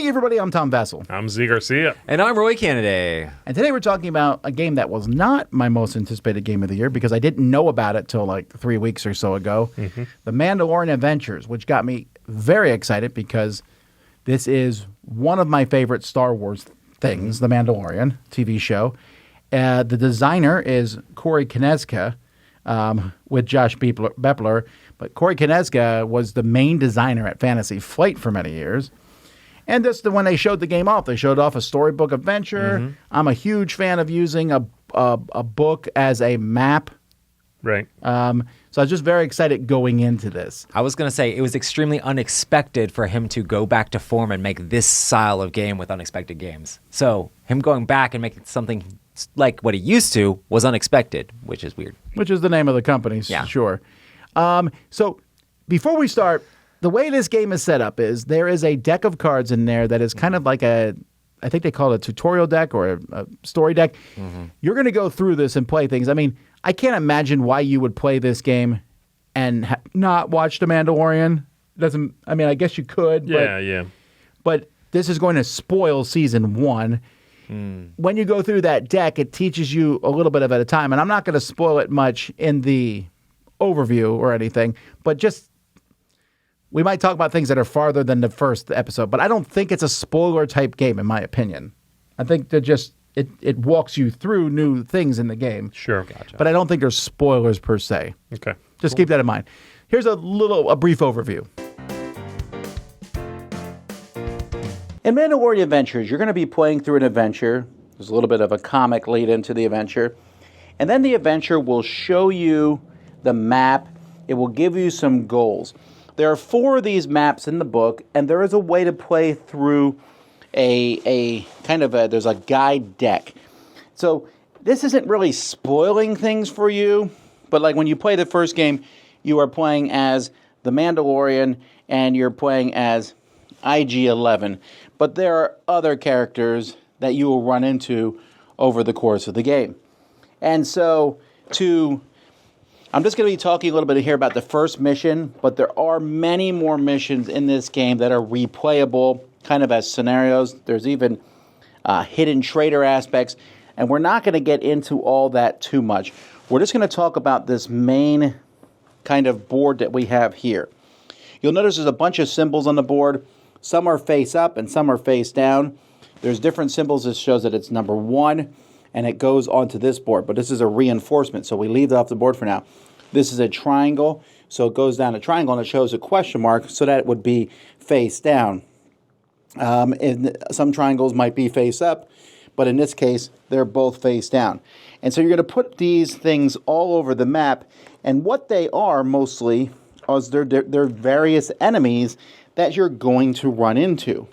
Hey everybody, I'm Tom Vassell. I'm Zee Garcia. And I'm Roy Kennedy. And today we're talking about a game that was not my most anticipated game of the year because I didn't know about it till like 3 weeks or so ago. The Mandalorian Adventures, which got me very excited because this is one of my favorite Star Wars things, The Mandalorian TV show. The designer is Corey Konieczka with Josh Bepler. But Corey Konieczka was the main designer at Fantasy Flight for many years. And when they showed the game off, they showed off a storybook adventure. I'm a huge fan of using a book as a map. Right. So I was just very excited going into this. I was going to say, it was extremely unexpected for him to go back to form and make this style of game with Unexpected Games. So him going back and making something like what he used to was unexpected, which is weird. Which is the name of the company, sure. So before we start, the way this game is set up is there is a deck of cards in there that is kind of like I think they call it a tutorial deck or a story deck. You're going to go through this and play things. I mean, I can't imagine why you would play this game and not watch The Mandalorian. I guess you could. Yeah. But this is going to spoil season 1. When you go through that deck, it teaches you a little bit of it at a time. And I'm not going to spoil it much in the overview or anything, but just we might talk about things that are farther than the first episode, but I don't think it's a spoiler type game in my opinion. I think that just it walks you through new things in the game. Sure. Gotcha. But I don't think there's spoilers per se. Okay. Just keep that in mind. Here's a brief overview. In Mandalorian Adventures, you're going to be playing through an adventure. There's a little bit of a comic lead into the adventure. And then the adventure will show you the map. It will give you some goals. There are 4 of these maps in the book, and there is a way to play through there's a guide deck. So this isn't really spoiling things for you, but like when you play the first game, you are playing as the Mandalorian, and you're playing as IG-11. But there are other characters that you will run into over the course of the game. And so I'm just going to be talking a little bit here about the first mission, but there are many more missions in this game that are replayable, kind of as scenarios. There's even hidden trader aspects, and we're not going to get into all that too much. We're just going to talk about this main kind of board that we have here. You'll notice there's a bunch of symbols on the board. Some are face up and some are face down. There's different symbols that shows that it's number 1. And it goes onto this board. But this is a reinforcement, so we leave that off the board for now. This is a triangle, so it goes down a triangle, and it shows a question mark, so that it would be face down. And some triangles might be face up, but in this case, they're both face down. And so you're going to put these things all over the map, and what they are mostly is they're various enemies that you're going to run into.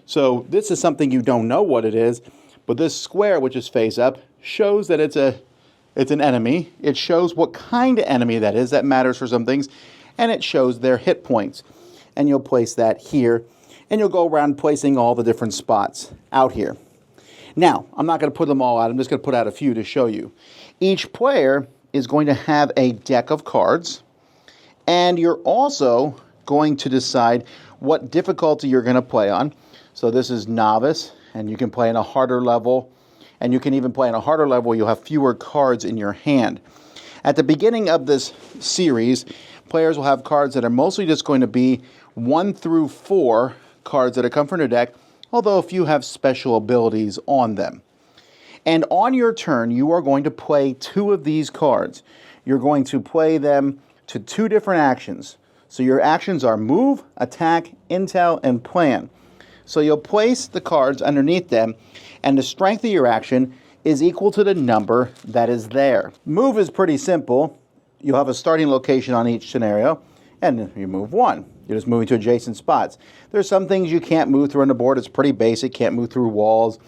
So this is something you don't know what it is, but this square, which is face up, shows that it's an enemy. It shows what kind of enemy that is. That matters for some things. And it shows their hit points. And you'll place that here. And you'll go around placing all the different spots out here. Now, I'm not going to put them all out. I'm just going to put out a few to show you. Each player is going to have a deck of cards. And you're also going to decide what difficulty you're going to play on. So this is novice. And you can play in a harder level, and you can even play in a harder level. You'll have fewer cards in your hand. At the beginning of this series, players will have cards that are mostly just going to be 1 through 4 cards that come from their deck, although a few have special abilities on them. And on your turn, you are going to play 2 of these cards. You're going to play them to 2 different actions. So your actions are move, attack, intel, and plan. So you'll place the cards underneath them, and the strength of your action is equal to the number that is there. Move is pretty simple. You'll have a starting location on each scenario, and you move 1. You're just moving to adjacent spots. There's some things you can't move through on the board. It's pretty basic. Can't move through walls.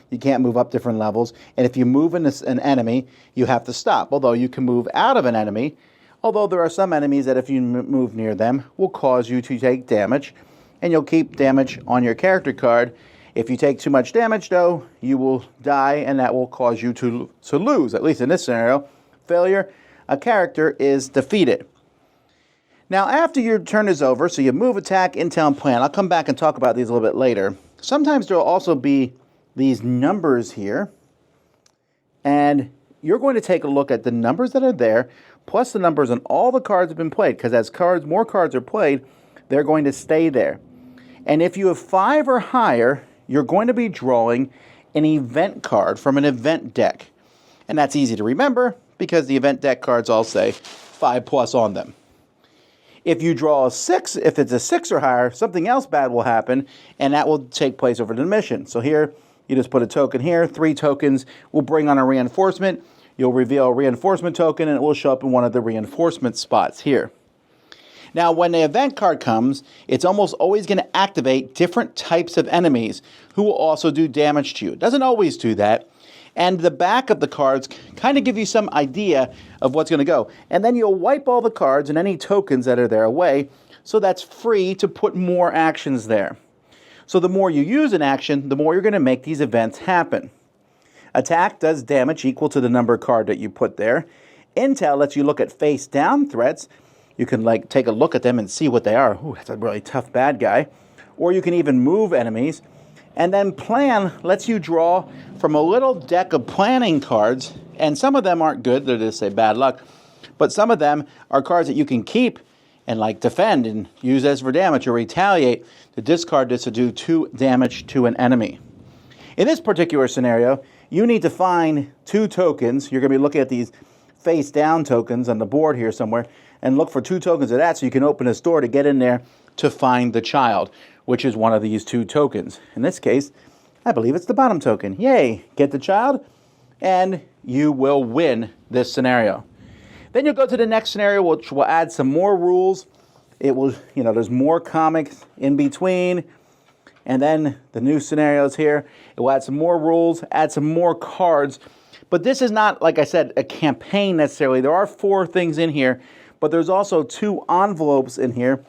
You can't move up different levels. And if you move in an enemy, you have to stop. Although you can move out of an enemy, although there are some enemies that if you move near them will cause you to take damage. And you'll keep damage on your character card. If you take too much damage, though, you will die, and that will cause you to lose. At least in this scenario, failure, a character is defeated. Now, after your turn is over, so you move, attack, intel, and plan. I'll come back and talk about these a little bit later. sometimes there will also be these numbers here. And you're going to take a look at the numbers that are there, plus the numbers on all the cards have been played, because as more cards are played, they're going to stay there. And if you have 5 or higher, you're going to be drawing an event card from an event deck. And that's easy to remember, because the event deck cards all say 5+ on them. If you draw a 6, if it's a 6 or higher, something else bad will happen, and that will take place over the mission. So here, you just put a token here. 3 tokens will bring on a reinforcement. You'll reveal a reinforcement token, and it will show up in one of the reinforcement spots here. Now, when the event card comes, it's almost always going to activate different types of enemies who will also do damage to you. It doesn't always do that. And the back of the cards kind of give you some idea of what's going to go. And then you'll wipe all the cards and any tokens that are there away, so that's free to put more actions there. So the more you use an action, the more you're going to make these events happen. Attack does damage equal to the number card that you put there. Intel lets you look at face-down threats. You can take a look at them and see what they are. Ooh, that's a really tough bad guy. Or you can even move enemies. And then Plan lets you draw from a little deck of planning cards. And some of them aren't good. They're just say bad luck. But some of them are cards that you can keep and defend and use as for damage or retaliate to discard this to do 2 damage to an enemy. In this particular scenario, you need to find 2 tokens. You're going to be looking at these face down tokens on the board here somewhere and look for 2 tokens of that so you can open this door to get in there to find the child, which is one of these 2 tokens. In this case, I believe it's the bottom token. Yay! Get the child and you will win this scenario. Then you'll go to the next scenario, which will add some more rules. It will, there's more comics in between. And then the new scenarios here, it will add some more rules, add some more cards. But this is not, like I said, a campaign necessarily. There are 4 things in here, but there's also 2 envelopes in here.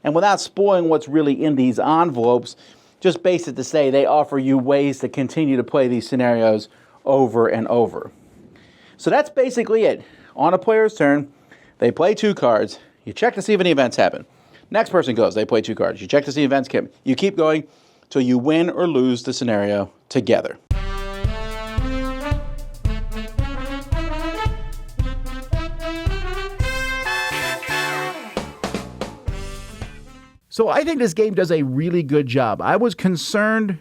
And without spoiling what's really in these envelopes, just base it to say they offer you ways to continue to play these scenarios over and over. So that's basically it. On a player's turn, they play 2 cards. You check to see if any events happen. Next person goes, they play 2 cards. You check to see events happen. You keep going till you win or lose the scenario together. So I think this game does a really good job. I was concerned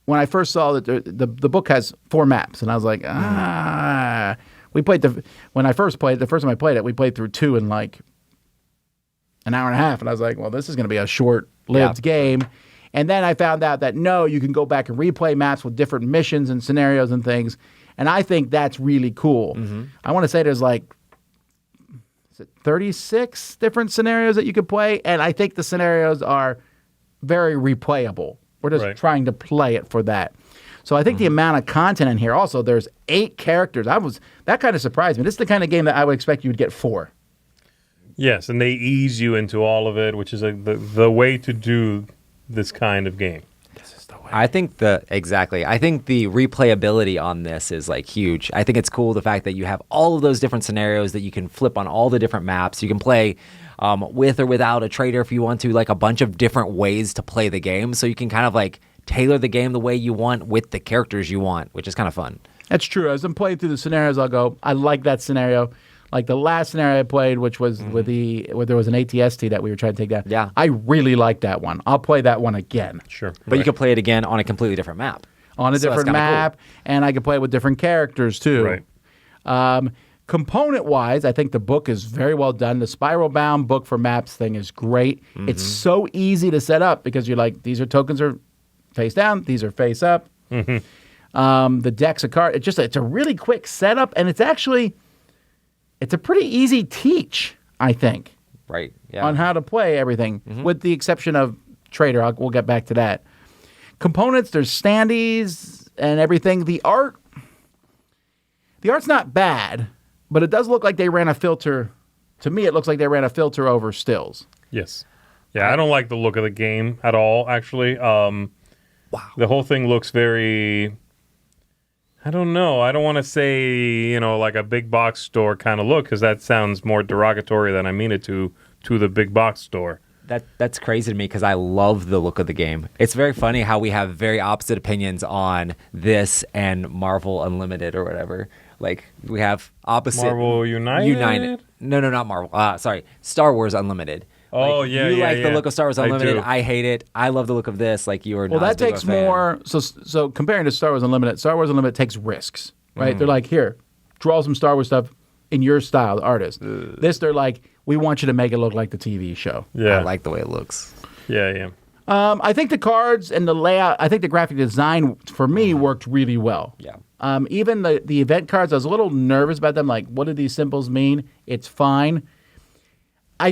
when I first saw that the book has 4 maps, and I was like, We played when I first played, the first time I played it, we played through 2 in an hour and a half, and I was like, well, this is going to be a short-lived game. And then I found out that, no, you can go back and replay maps with different missions and scenarios and things, and I think that's really cool. Mm-hmm. I want to say there's 36 different scenarios that you could play, and I think the scenarios are very replayable. We're just trying to play it for that. So I think the amount of content in here, also, there's 8 characters. That kind of surprised me. This is the kind of game that I would expect you would get 4. Yes, and they ease you into all of it, which is the way to do this kind of game. This is the way. I think the replayability on this is huge. I think it's cool the fact that you have all of those different scenarios that you can flip on all the different maps. You can play with or without a trader if you want to, a bunch of different ways to play the game. So you can kind of tailor the game the way you want with the characters you want, which is kind of fun. That's true. As I'm playing through the scenarios, I'll go, I like that scenario. Like the last scenario I played, which was where there was an ATST that we were trying to take down. Yeah. I really liked that one. I'll play that one again. Sure. But you could play it again on a completely different map. On a different map, cool. And I could play it with different characters too. Right. Component-wise, I think the book is very well done. The spiral-bound book for maps thing is great. Mm-hmm. It's so easy to set up because you're these are tokens are face down, these are face up. Mm-hmm. The decks of cards. It's a really quick setup, and it's a pretty easy teach, I think. Right. Yeah. On how to play everything, with the exception of Trader. We'll get back to that. Components, there's standees and everything. The art's not bad, but it does look like they ran a filter. To me, it looks like they ran a filter over stills. Yes. Yeah, I don't like the look of the game at all, actually. Wow. The whole thing looks very... I don't know. I don't want to say, like a big box store kind of look, because that sounds more derogatory than I mean it to the big box store. That's crazy to me because I love the look of the game. It's very funny how we have very opposite opinions on this and Marvel Unlimited or whatever. Like we have opposite. Marvel United? No, not Marvel. Sorry, Star Wars Unlimited. Oh, like, yeah, you yeah, like the yeah. look of Star Wars I Unlimited. do. I hate it. I love the look of this. Like you were. Well, not that as big of takes a fan. more. So comparing to Star Wars Unlimited, Star Wars Unlimited takes risks, right? They're like, here, draw some Star Wars stuff in your style, the artist. This, they're like, we want you to make it look like the TV show. Yeah. I like the way it looks. Yeah. I think the cards and the layout, I think the graphic design for me worked really well. Yeah. Even the event cards, I was a little nervous about them. Like, what do these symbols mean? It's fine. I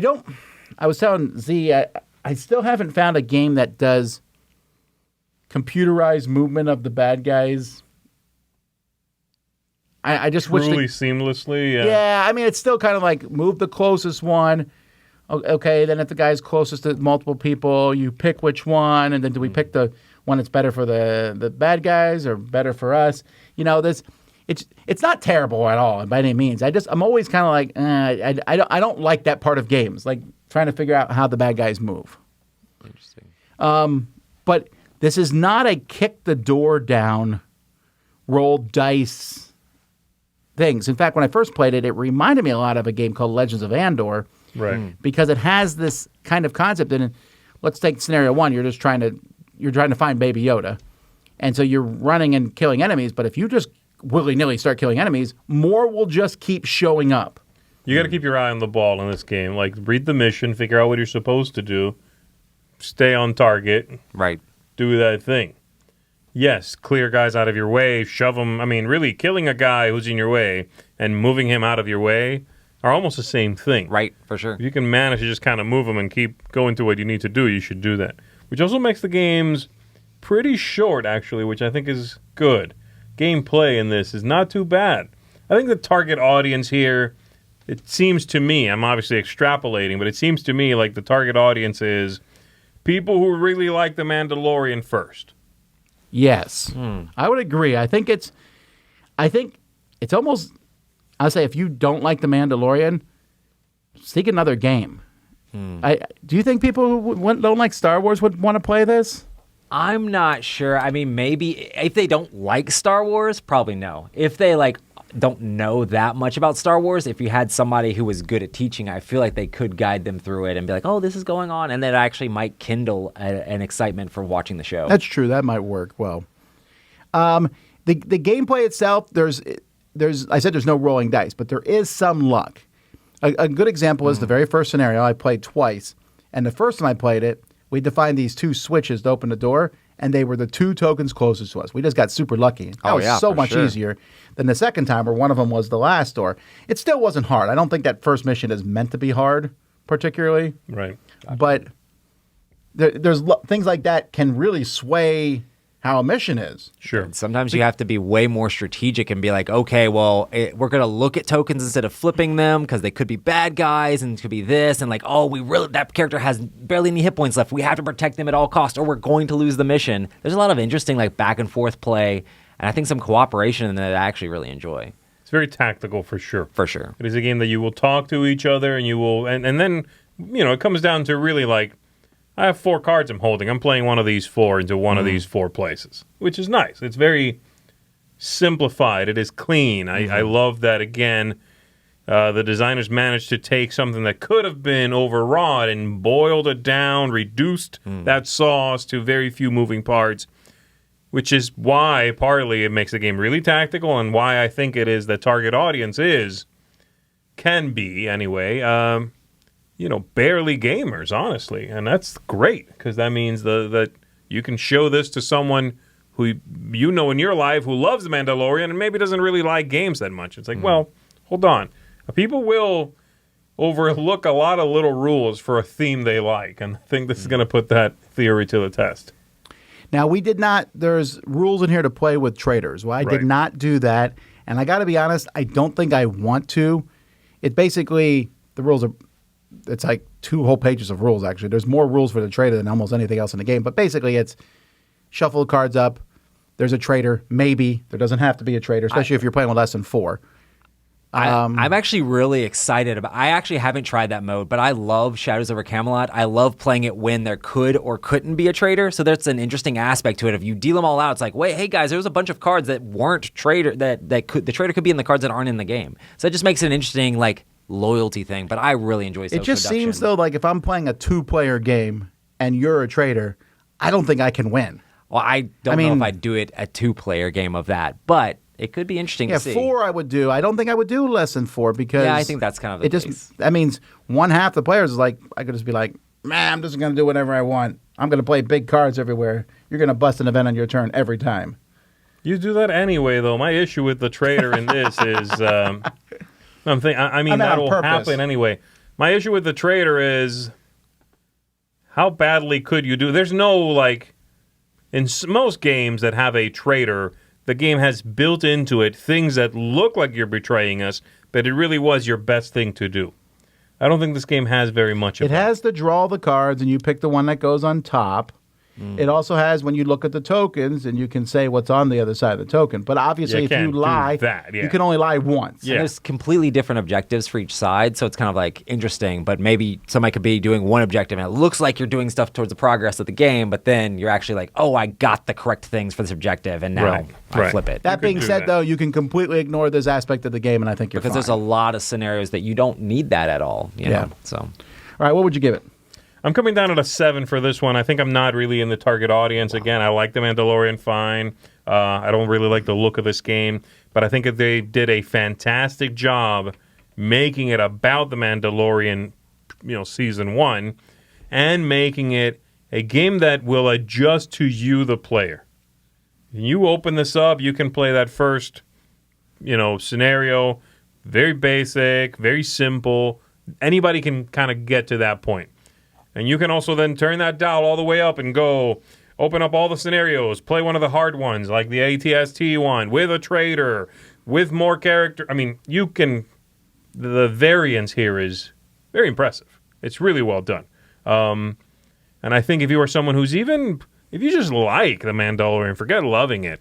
was telling Z, I still haven't found a game that does computerized movement of the bad guys. I just wish Truly seamlessly. Yeah. Yeah, I mean, it's still kind of like move the closest one. Okay, then if the guy's closest to multiple people, you pick which one, and then do we pick the one that's better for the bad guys or better for us? You know, it's not terrible at all by any means. I'm always kind of like I don't like that part of games, like trying to figure out how the bad guys move. Interesting. But this is not a kick the door down, roll dice things. In fact, when I first played it, it reminded me a lot of a game called Legends of Andor. Right. Because it has this kind of concept in it. Let's take scenario one. You're trying to find Baby Yoda, and so you're running and killing enemies. But if you just willy-nilly start killing enemies, more will just keep showing up. You got to keep your eye on the ball in this game. Like, read the mission, figure out what you're supposed to do, stay on target, Right. do that thing. Yes, clear guys out of your way, shove them. I mean, really, killing a guy who's in your way and moving him out of your way are almost the same thing. Right. For sure. If you can manage to just kind of move them and keep going to what you need to do, you should do that. Which also makes the games pretty short, actually, which I think is good. Gameplay in this is not too bad. I think the target audience here, it seems to me, I'm obviously extrapolating, but it seems to me like the target audience is people who really like The Mandalorian first. Yes, I would agree. I think it's almost. I'll say if you don't like The Mandalorian, seek another game. Do you think people who don't like Star Wars would want to play this? I'm not sure. I mean, maybe if they don't like Star Wars, probably no. If they don't know that much about Star Wars, if you had somebody who was good at teaching, I feel like they could guide them through it and be like, "Oh, this is going on," and that actually might kindle an excitement for watching the show. That's true. That might work well. The gameplay itself, there's I said there's no rolling dice, but there is some luck. A good example is the very first scenario I played twice, and the first time I played it, we had to find these two switches to open the door, and they were the two tokens closest to us. We just got super lucky. That was so much easier than the second time where one of them was the last door. It still wasn't hard. I don't think that first mission is meant to be hard, particularly. Right. But there's things like that can really sway how a mission is. Sure. And sometimes you have to be way more strategic and be like, okay, well, we're going to look at tokens instead of flipping them because they could be bad guys and it could be this. And like, oh, that character has barely any hit points left. We have to protect them at all costs or we're going to lose the mission. There's a lot of interesting back and forth play. And I think some cooperation that I actually really enjoy. It's very tactical for sure. For sure. It is a game that you will talk to each other and you will, and then, it comes down to really I have 4 cards I'm holding. I'm playing one of these 4 into one of these 4 places, which is nice. It's very simplified. It is clean. I love that, again, the designers managed to take something that could have been overwrought and boiled it down, reduced that sauce to very few moving parts, which is why partly it makes the game really tactical and why I think it is the target audience can be anyway, barely gamers, honestly. And that's great because that means that you can show this to someone who in your life who loves The Mandalorian and maybe doesn't really like games that much. It's like, well, hold on. People will overlook a lot of little rules for a theme they like. And I think this is going to put that theory to the test. Now, there's rules in here to play with traders. Well, I did not do that. And I got to be honest, I don't think I want to. It basically, the rules are... It's like 2 whole pages of rules, actually. There's more rules for the trader than almost anything else in the game. But basically, it's shuffle the cards up. There's a trader. Maybe. There doesn't have to be a trader, especially if you're playing with less than 4. I'm actually really excited about. I actually haven't tried that mode, but I love Shadows over Camelot. I love playing it when there could or couldn't be a traitor. So that's an interesting aspect to it. If you deal them all out, it's like, wait, hey guys, there's a bunch of cards that weren't traitor that could the traitor could be in the cards that aren't in the game. So it just makes it an interesting loyalty thing. But I really enjoy. It just seems though like if I'm playing a 2-player game and you're a traitor, I don't think I can win. Well, I don't know if I'd do it a 2-player game of that, but it could be interesting to see. 4 I would do. I don't think I would do less than 4 because I think that's kind of the case. That means one half the players is like, I could just be like, man, I'm just going to do whatever I want. I'm going to play big cards everywhere. You're going to bust an event on your turn every time. You do that anyway, though. My issue with the traitor in this is, that'll happen anyway. My issue with the traitor is, how badly could you do? There's no in most games that have a traitor, the game has built into it things that look like you're betraying us, but it really was your best thing to do. I don't think this game has very much of that. It has to draw the cards, and you pick the one that goes on top. It also has when you look at the tokens, and you can say what's on the other side of the token. But obviously, if you lie, you can only lie once. Yeah. And there's completely different objectives for each side, so it's kind of interesting. But maybe somebody could be doing one objective, and it looks like you're doing stuff towards the progress of the game, but then you're actually like, oh, I got the correct things for this objective, and now I flip it. That being said, though, you can completely ignore this aspect of the game, and I think you're because fine. There's a lot of scenarios that you don't need that at all. You know? So, all right, what would you give it? I'm coming down at a 7 for this one. I think I'm not really in the target audience. Again, I like The Mandalorian fine. I don't really like the look of this game, but I think that they did a fantastic job making it about The Mandalorian, season 1, and making it a game that will adjust to you, the player. You open this up, you can play that first, scenario, very basic, very simple. Anybody can kind of get to that point. And you can also then turn that dial all the way up and go open up all the scenarios, play one of the hard ones like the ATST one with a traitor, with more character. I mean, you can. The variance here is very impressive. It's really well done. And I think if you are someone who's if you just like The Mandalorian, forget loving it,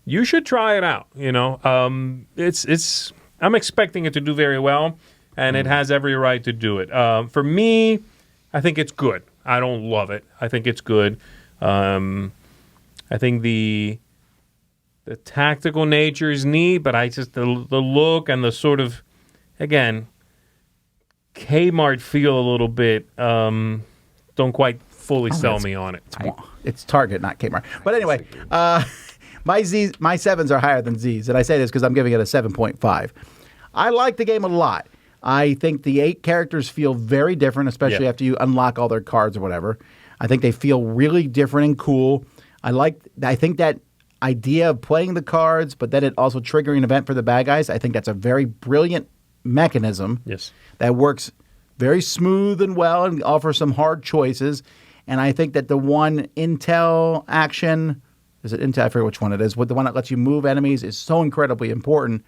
you should try it out. I'm expecting it to do very well, and it has every right to do it. For me, I think it's good. I don't love it. I think it's good. I think the tactical nature is neat, but the look and the sort of, again, Kmart feel a little bit don't quite fully sell me on it. It's Target, not Kmart. But anyway, my 7s are higher than Z's, and I say this because I'm giving it a 7.5. I like the game a lot. I think the 8 characters feel very different, especially after you unlock all their cards or whatever. I think they feel really different and cool. I think that idea of playing the cards, but then it also triggering an event for the bad guys. I think that's a very brilliant mechanism. Yes. That works very smooth and well and offers some hard choices. And I think that the one intel action, is it intel? I forget which one it is. The one that lets you move enemies is so incredibly important.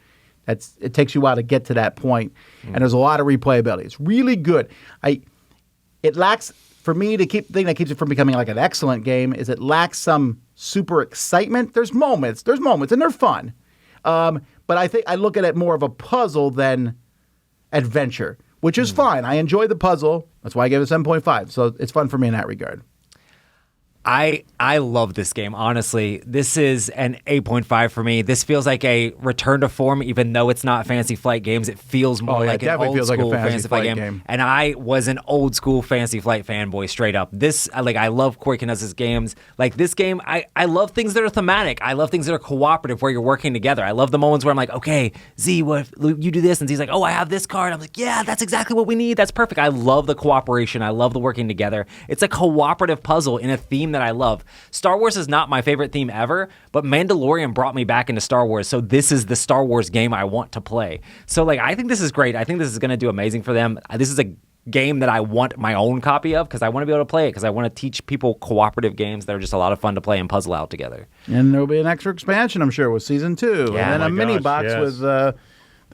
It takes you a while to get to that point, and there's a lot of replayability. It's really good. It lacks, for me, the thing that keeps it from becoming like an excellent game is it lacks some super excitement. There's moments, and they're fun. But I think I look at it more of a puzzle than adventure, which is fine. I enjoy the puzzle. That's why I gave it a 7.5. So it's fun for me in that regard. I love this game, honestly. This is an 8.5 for me. This feels like a return to form, even though it's not Fantasy Flight games. It feels more like an old school Fantasy Flight game. And I was an old school Fantasy Flight fanboy, straight up. I love Corey Knuzz's games. Like this game, I love things that are thematic. I love things that are cooperative, where you're working together. I love the moments where I'm like, okay, Z, what if you do this? And Z's like, oh, I have this card. I'm like, yeah, that's exactly what we need. That's perfect. I love the cooperation. I love the working together. It's a cooperative puzzle in a theme that I love. Star Wars is not my favorite theme ever, but Mandalorian brought me back into Star Wars, so this is the Star Wars game I want to play. So I think this is great. I think this is going to do amazing for them. This is a game that I want my own copy of because I want to be able to play it, because I want to teach people cooperative games that are just a lot of fun to play and puzzle out together. And there'll be an extra expansion, I'm sure, with season 2. Yeah, and then a mini box with the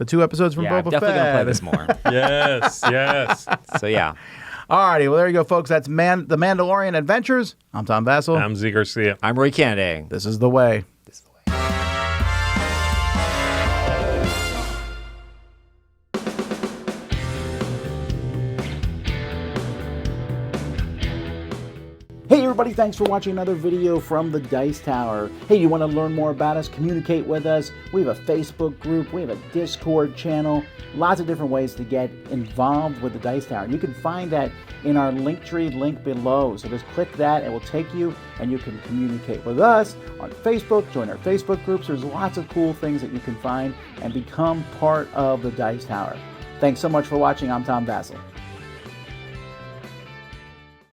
2 episodes from Boba Fett. Yeah, definitely going to play this more. Yes. So yeah. Alrighty, well there you go, folks. That's The Mandalorian Adventures. I'm Tom Vassell. I'm Zee Garcia. I'm Roy Kennedy. This is The Way. everybody, thanks for watching another video from the Dice Tower. Hey, you want to learn more about us, communicate with us? We have a Facebook group, we have a Discord channel, lots of different ways to get involved with the Dice Tower. You can find that in our Linktree link below. So just click that, it will take you, and you can communicate with us on Facebook, join our Facebook groups. There's lots of cool things that you can find and become part of the Dice Tower. Thanks so much for watching. I'm Tom Vassell.